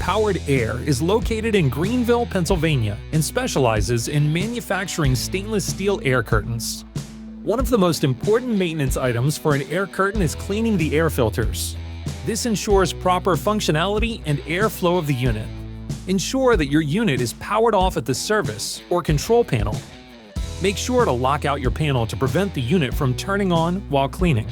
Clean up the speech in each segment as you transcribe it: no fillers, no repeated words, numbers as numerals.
Powered Aire is located in Greenville, Pennsylvania, and specializes in manufacturing stainless steel air curtains. One of the most important maintenance items for an air curtain is cleaning the air filters. This ensures proper functionality and airflow of the unit. Ensure that your unit is powered off at the service or control panel. Make sure to lock out your panel to prevent the unit from turning on while cleaning.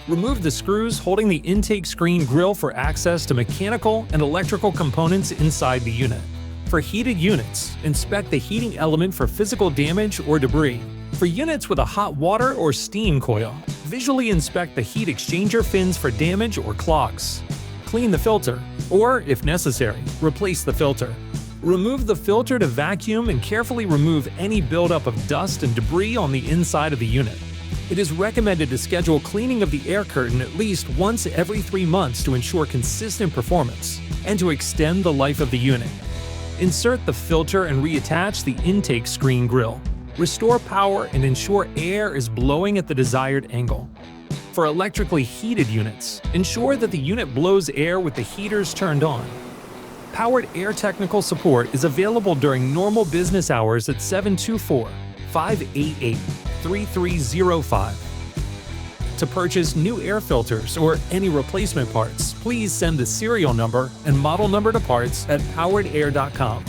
Remove the screws holding the intake screen grill for access to mechanical and electrical components inside the unit. For heated units, inspect the heating element for physical damage or debris. For units with a hot water or steam coil, visually inspect the heat exchanger fins for damage or clogs. Clean the filter, or, if necessary, replace the filter. Remove the filter to vacuum and carefully remove any buildup of dust and debris on the inside of the unit. It is recommended to schedule cleaning of the air curtain at least once every 3 months to ensure consistent performance and to extend the life of the unit. Insert the filter and reattach the intake screen grill. Restore power and ensure air is blowing at the desired angle. For electrically heated units, ensure that the unit blows air with the heaters turned on. Powered Aire technical support is available during normal business hours at 724-588-3305. To purchase new air filters or any replacement parts, please send the serial number and model number to parts@poweredaire.com.